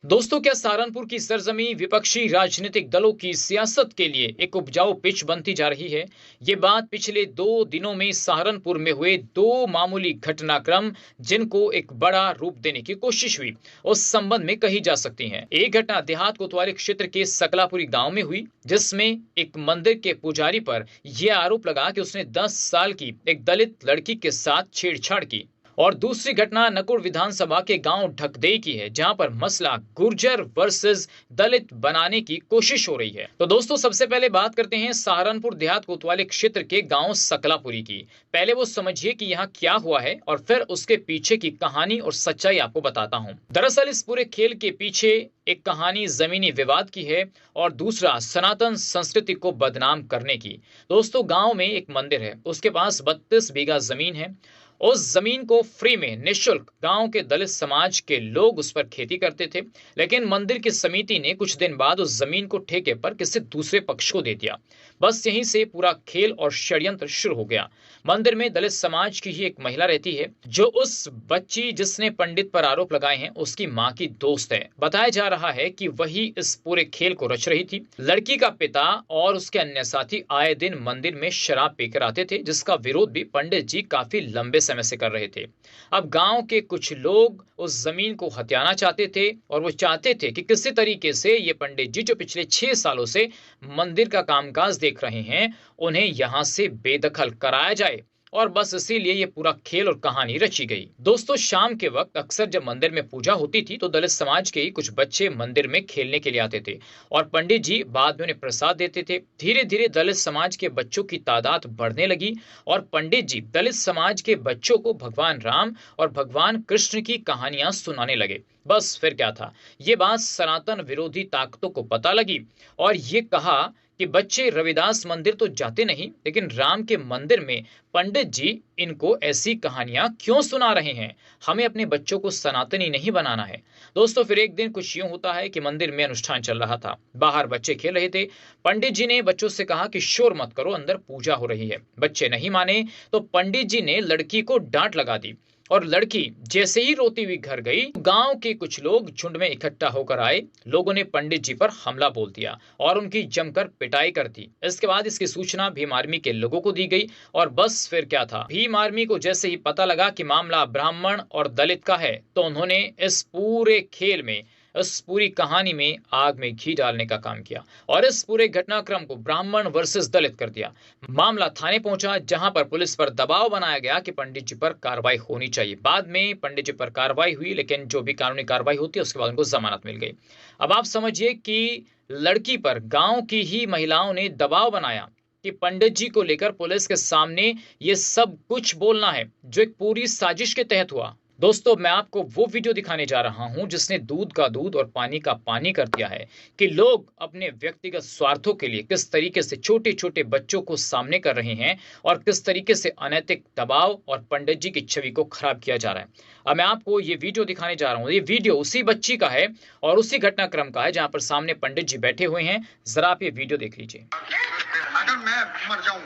दोस्तों, क्या सहारनपुर की सरजमी विपक्षी राजनीतिक दलों की सियासत के लिए एक उपजाऊ पिच बनती जा रही है? ये बात पिछले 2 दिनों में सहारनपुर में हुए 2 मामूली घटनाक्रम जिनको एक बड़ा रूप देने की कोशिश हुई, उस संबंध में कही जा सकती है। एक घटना देहात कोतवाली क्षेत्र के सकलापुरी गांव में हुई, जिसमें एक मंदिर के पुजारी पर यह आरोप लगा कि उसने 10 साल की एक दलित लड़की के साथ छेड़छाड़ की। और दूसरी घटना नकुड़ विधानसभा के गांव ढकदेई की है, जहां पर मसला गुर्जर वर्सेस दलित बनाने की कोशिश हो रही है। तो दोस्तों, सबसे पहले बात करते हैं सहारनपुर देहात कोतवाली क्षेत्र के गांव सकलापुरी की। पहले वो समझिए कि यहाँ क्या हुआ है और फिर उसके पीछे की कहानी और सच्चाई आपको बताता हूँ। दरअसल इस पूरे खेल के पीछे एक कहानी जमीनी विवाद की है और दूसरा सनातन संस्कृति को बदनाम करने की। दोस्तों, गांव में एक मंदिर है, उसके पास 32 बीघा जमीन है। उस जमीन को फ्री में निःशुल्क गांव के दलित समाज के लोग उस पर खेती करते थे, लेकिन मंदिर की समिति ने कुछ दिन बाद उस जमीन को ठेके पर किसी दूसरे पक्ष को दे दिया। बस यहीं से पूरा खेल और षड्यंत्र शुरू हो गया। मंदिर में दलित समाज की ही एक महिला रहती है, जो उस बच्ची जिसने पंडित पर आरोप लगाए हैं उसकी मां की दोस्त है। बताया जा रहा है कि वही इस पूरे खेल को रच रही थी। लड़की का पिता और उसके अन्य साथी आए दिन मंदिर में शराब पीकर आते थे, जिसका विरोध भी पंडित जी काफी लंबे समय से कर रहे थे। अब गांव के कुछ लोग उस जमीन को हथियाना चाहते थे और वो चाहते थे कि किसी तरीके से ये पंडित जी, जो पिछले 6 सालों से मंदिर का कामकाज देख रहे हैं, उन्हें यहां से बेदखल कराया जाए। और बस इसीलिए ये पूरा खेल और कहानी रची गई। दोस्तों, शाम के वक्त अक्सर जब मंदिर में पूजा होती थी तो दलित समाज के ही कुछ बच्चे मंदिर में खेलने के लिए आते थे और पंडित जी बाद में उन्हें प्रसाद देते थे। धीरे धीरे दलित समाज के बच्चों की तादाद बढ़ने लगी और पंडित जी दलित समाज के बच्चों को भगवान राम और भगवान कृष्ण की कहानियां सुनाने लगे। बस फिर क्या था, ये बात सनातन विरोधी ताकतों को पता लगी और ये कहा कि बच्चे रविदास मंदिर तो जाते नहीं, लेकिन राम के मंदिर में पंडित जी इनको ऐसी कहानियां क्यों सुना रहे हैं? हमें अपने बच्चों को सनातनी नहीं बनाना है। दोस्तों, फिर एक दिन कुछ यूं होता है कि मंदिर में अनुष्ठान चल रहा था, बाहर बच्चे खेल रहे थे। पंडित जी ने बच्चों से कहा कि शोर मत करो, अंदर पूजा हो रही है। बच्चे नहीं माने तो पंडित जी ने लड़की को डांट लगा दी और लड़की जैसे ही रोती हुई घर गई, गांव के कुछ लोग झुंड में इकट्ठा होकर आए। लोगों ने पंडित जी पर हमला बोल दिया और उनकी जमकर पिटाई कर दी। इसके बाद इसकी सूचना भीम आर्मी के लोगों को दी गई और बस फिर क्या था, भीम आर्मी को जैसे ही पता लगा कि मामला ब्राह्मण और दलित का है, तो उन्होंने इस पूरे खेल में, इस पूरी कहानी में आग में घी डालने का काम किया और इस पूरे घटनाक्रम को ब्राह्मण वर्सेस दलित कर दिया। मामला थाने पहुंचा, जहां पर पुलिस पर दबाव बनाया गया कि पंडित जी पर कार्रवाई होनी चाहिए। बाद में पंडित जी पर कार्रवाई हुई, लेकिन जो भी कानूनी कार्रवाई होती है उसके बाद उनको जमानत मिल गई। अब आप समझिए कि लड़की पर गांव की ही महिलाओं ने दबाव बनाया कि पंडित जी को लेकर पुलिस के सामने ये सब कुछ बोलना है, जो एक पूरी साजिश के तहत हुआ। दोस्तों, मैं आपको वो वीडियो दिखाने जा रहा हूं जिसने दूध का दूध और पानी का पानी कर दिया है कि लोग अपने व्यक्तिगत स्वार्थों के लिए किस तरीके से छोटे छोटे बच्चों को सामने कर रहे हैं और किस तरीके से अनैतिक दबाव और पंडित जी की छवि को खराब किया जा रहा है। अब मैं आपको ये वीडियो दिखाने जा रहा हूँ। ये वीडियो उसी बच्ची का है और उसी घटनाक्रम का है जहां पर सामने पंडित जी बैठे हुए हैं। जरा आप ये वीडियो देख लीजिए। अगर मैं मर जाऊं,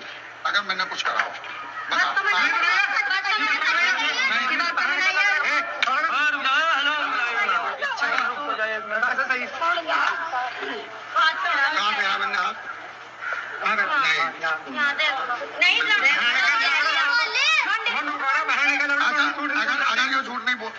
अगर मैंने कुछ करा हो, अगर ये झूठ नहीं बोल,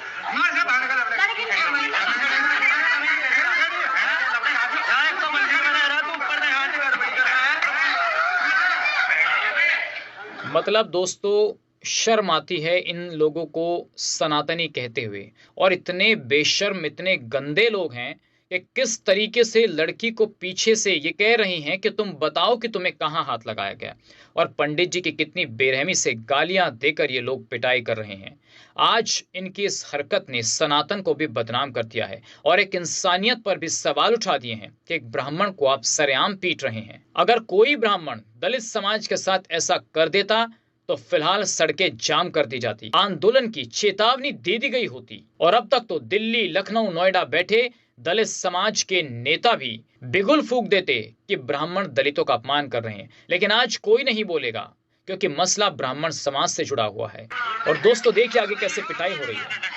मतलब दोस्तों, शर्म आती है इन लोगों को सनातनी कहते हुए। और इतने बेशर्म, इतने गंदे लोग हैं कि किस तरीके से लड़की को पीछे से ये कह रही हैं कि तुम बताओ कि तुम्हें कहाँ हाथ लगाया गया, और पंडित जी की कितनी बेरहमी से गालियां देकर ये लोग पिटाई कर रहे हैं। आज इनकी इस हरकत ने सनातन को भी बदनाम कर दिया है और एक इंसानियत पर भी सवाल उठा दिए हैं कि एक ब्राह्मण को आप सरेआम पीट रहे हैं। अगर कोई ब्राह्मण दलित समाज के साथ ऐसा कर देता तो फिलहाल सड़कें जाम कर दी जाती, आंदोलन की चेतावनी दे दी गई होती और अब तक तो दिल्ली, लखनऊ, नोएडा बैठे दलित समाज के नेता भी बिगुल फूंक देते कि ब्राह्मण दलितों का अपमान कर रहे हैं। लेकिन आज कोई नहीं बोलेगा क्योंकि मसला ब्राह्मण समाज से जुड़ा हुआ है। और दोस्तों, देखिए आगे कैसे पिटाई हो रही है।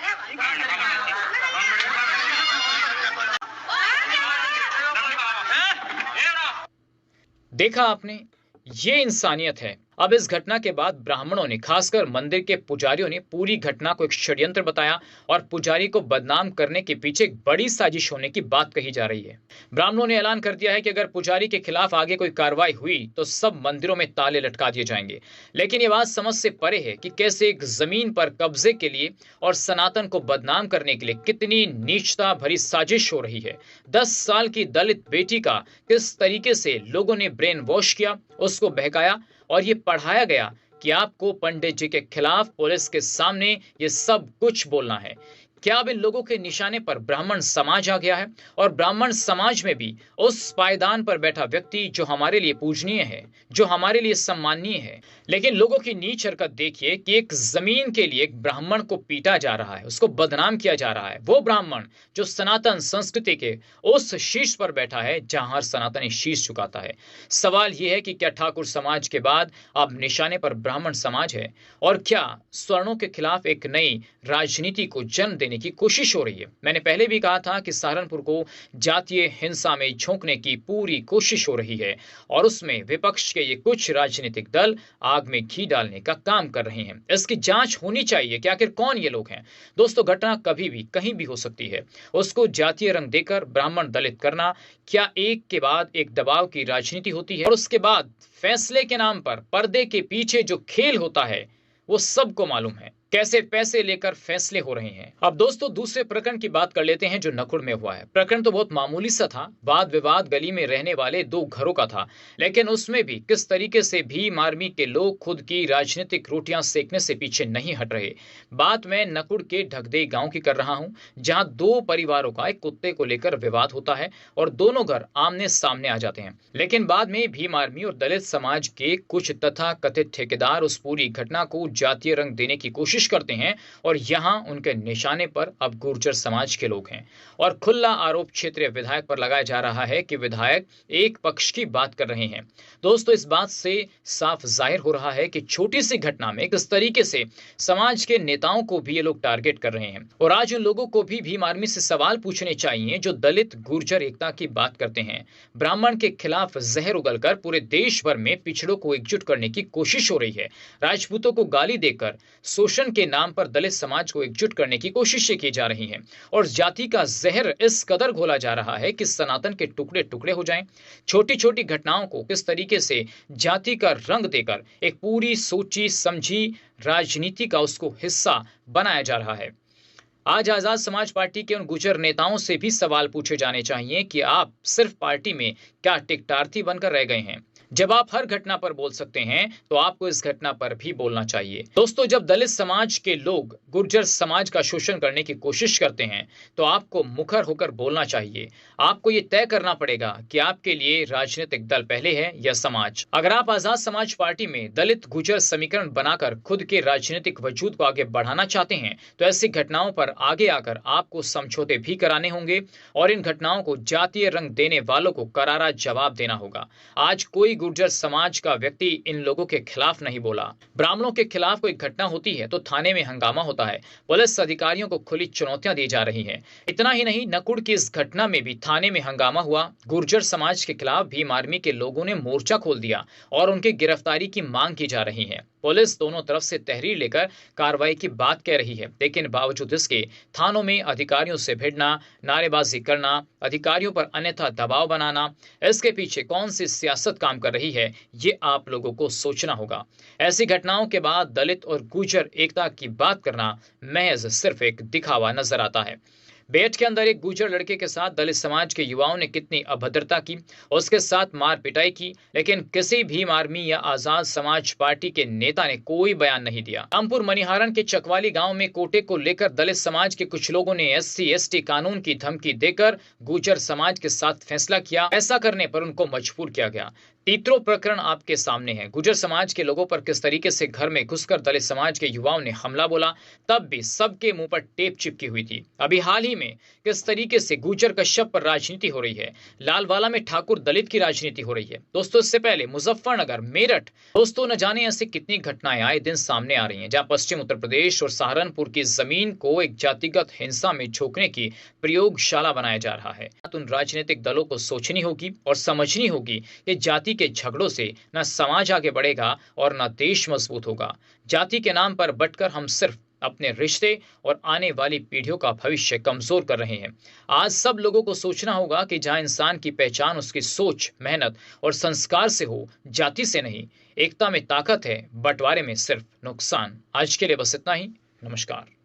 देखा आपने, ये इंसानियत है। अब इस घटना के बाद ब्राह्मणों ने, खासकर मंदिर के पुजारियों ने, पूरी घटना को एक षड्यंत्र बताया और पुजारी को बदनाम करने के पीछे एक बड़ी साजिश होने की बात कही जा रही है। ब्राह्मणों ने ऐलान कर दिया है कि अगर पुजारी के खिलाफ आगे कोई कार्रवाई हुई तो सब मंदिरों में ताले लटका दिए जाएंगे। लेकिन ये बात समझ से परे है कि कैसे एक जमीन पर कब्जे के लिए और सनातन को बदनाम करने के लिए कितनी नीचता भरी साजिश हो रही है। 10 साल की दलित बेटी का किस तरीके से लोगों ने ब्रेन वॉश किया, उसको बहकाया और ये पढ़ाया गया कि आपको पंडित जी के खिलाफ पुलिस के सामने ये सब कुछ बोलना है। क्या अब इन लोगों के निशाने पर ब्राह्मण समाज आ गया है? और ब्राह्मण समाज में भी उस पायदान पर बैठा व्यक्ति जो हमारे लिए पूजनीय है, जो हमारे लिए सम्माननीय है। लेकिन लोगों की नीच हरकत देखिए कि एक जमीन के लिए एक ब्राह्मण को पीटा जा रहा है, उसको बदनाम किया जा रहा है। वो ब्राह्मण जो सनातन संस्कृति के उस शीर्ष पर बैठा है जहां हर सनातनी शीर्ष झुकाता है। सवाल यह है कि क्या ठाकुर समाज के बाद अब निशाने पर ब्राह्मण समाज है? और क्या स्वर्णों के खिलाफ एक नई राजनीति को जन्म देने की कोशिश हो रही है? मैंने पहले भी कहा था कि सहारनपुर को जातीय हिंसा में झोंकने की पूरी कोशिश हो रही है और उसमें विपक्ष के ये कुछ राजनीतिक दल आग में घी डालने का काम कर रहे हैं। इसकी जांच होनी चाहिए कि आखिर कौन ये लोग हैं। दोस्तों, घटना कभी भी कहीं भी हो सकती है। उसको जातीय रंग देकर ब्राह्मण दलित करना क्या एक के बाद एक दबाव की राजनीति होती है? और उसके बाद फैसले के नाम पर पर्दे के पीछे जो खेल होता है वो सबको मालूम है, कैसे पैसे लेकर फैसले हो रहे हैं। अब दोस्तों, दूसरे प्रकरण की बात कर लेते हैं जो नकुड़ में हुआ है। प्रकरण तो बहुत मामूली सा था, वाद विवाद गली में रहने वाले दो घरों का था, लेकिन उसमें भी किस तरीके से भीम आर्मी के लोग खुद की राजनीतिक रोटियां सेकने से पीछे नहीं हट रहे। बात मैं नकुड़ के ढगदे गांव की कर रहा हूं, जहां दो परिवारों का एक कुत्ते को लेकर विवाद होता है और दोनों घर आमने सामने आ जाते हैं। लेकिन बाद में भीम आर्मी और दलित समाज के कुछ तथाकथित ठेकेदार उस पूरी घटना को जातीय रंग देने की कोशिश करते हैं और यहां उनके निशाने पर अब गुर्जर समाज के लोग हैं। और खुला आरोप क्षेत्रीय विधायक पर लगाया जा रहा है कि विधायक एक पक्ष की बात कर रहे हैं। दोस्तों, इस बात से साफ जाहिर हो रहा है कि छोटी सी घटना में किस तरीके से समाज के नेताओं को भी ये लोग टारगेट कर रहे हैं। और आज उन लोगों को भी भीम आर्मी से सवाल पूछने चाहिए जो दलित गुर्जर एकता की बात करते हैं। ब्राह्मण के खिलाफ जहर उगलकर पूरे देश भर में पिछड़ों को एकजुट करने की कोशिश हो रही है। राजपूतों को गाली देकर शोषण के नाम पर दलित समाज को एकजुट करने की कोशिशें की जा रही हैं और जाति का जहर इस कदर घोला जा रहा है कि सनातन के टुकड़े टुकड़े हो जाएं। छोटी छोटी घटनाओं को किस तरीके से जाति का रंग देकर एक पूरी सोची समझी राजनीति का उसको हिस्सा बनाया जा रहा है। आज आजाद समाज पार्टी के उन गुर्जर नेताओं से भी सवाल पूछे जाने चाहिए कि आप सिर्फ पार्टी में क्या टिकटार्थी बनकर रह गए हैं? जब आप हर घटना पर बोल सकते हैं तो आपको इस घटना पर भी बोलना चाहिए। दोस्तों, जब दलित समाज के लोग गुर्जर समाज का शोषण करने की कोशिश करते हैं तो आपको मुखर होकर बोलना चाहिए। आपको ये तय करना पड़ेगा कि आपके लिए राजनीतिक दल पहले है या समाज। अगर आप आजाद समाज पार्टी में दलित गुर्जर समीकरण बनाकर खुद के राजनीतिक वजूद को आगे बढ़ाना चाहते हैं तो ऐसी घटनाओं पर आगे आकर आपको समझौते भी कराने होंगे और इन घटनाओं को जातीय रंग देने वालों को करारा जवाब देना होगा। आज कोई गुर्जर समाज का व्यक्ति इन लोगों के खिलाफ नहीं बोला। ब्राह्मणों के खिलाफ कोई घटना होती है तो थाने में हंगामा होता है, पुलिस अधिकारियों को खुली चुनौतियां दी जा रही हैं। इतना ही नहीं, नकुड़ की इस घटना में भी थाने में हंगामा हुआ। गुर्जर समाज के खिलाफ भीम आर्मी के लोगों ने मोर्चा खोल दिया और उनकी गिरफ्तारी की मांग की जा रही है। पुलिस दोनों तरफ से तहरीर लेकर कार्रवाई की बात कह रही है, लेकिन बावजूद इसके थानों में अधिकारियों से भिड़ना, नारेबाजी करना, अधिकारियों पर अन्यथा दबाव बनाना, इसके पीछे कौन सी सियासत काम कर रही है, ये आप लोगों को सोचना होगा। ऐसी घटनाओं के बाद दलित और गुर्जर एकता की बात करना महज सिर्फ एक दिखावा नजर आता है। बेट के अंदर एक गुर्जर लड़के के साथ दलित समाज के युवाओं ने कितनी अभद्रता की, उसके साथ मार पिटाई की, लेकिन किसी भीम आर्मी या आजाद समाज पार्टी के नेता ने कोई बयान नहीं दिया। रामपुर मनिहारन के चकवाली गांव में कोटे को लेकर दलित समाज के कुछ लोगों ने SC/ST कानून की धमकी देकर गुर्जर समाज के साथ फैसला किया। ऐसा करने पर उनको मजबूर किया गया। तीतरो प्रकरण आपके सामने है। गुर्जर समाज के लोगों पर किस तरीके से घर में घुसकर दलित समाज के युवाओं ने हमला बोला, तब भी सबके मुंह पर टेप चिपकी हुई थी। अभी हाल ही में किस तरीके से गुर्जर कश्यप पर राजनीति हो रही है, लालवाला में ठाकुर दलित की राजनीति हो रही है। दोस्तों, इससे पहले मुजफ्फरनगर, मेरठ, दोस्तों न जाने ऐसी कितनी घटनाएं आए दिन सामने आ रही हैं जहां पश्चिम उत्तर प्रदेश और सहारनपुर की जमीन को एक जातिगत हिंसा में झोंकने की प्रयोगशाला बनाया जा रहा है। उन राजनीतिक दलों को सोचनी होगी और समझनी होगी कि जाति के झगड़ों से न समाज आगे बढ़ेगा और न देश मजबूत होगा। जाति के नाम पर बंटकर हम सिर्फ अपने रिश्ते और आने वाली पीढ़ियों का भविष्य कमजोर कर रहे हैं। आज सब लोगों को सोचना होगा कि जहां इंसान की पहचान उसकी सोच, मेहनत और संस्कार से हो, जाति से नहीं। एकता में ताकत है, बंटवारे में सिर्फ नुकसान। आज के लिए बस इतना ही। नमस्कार।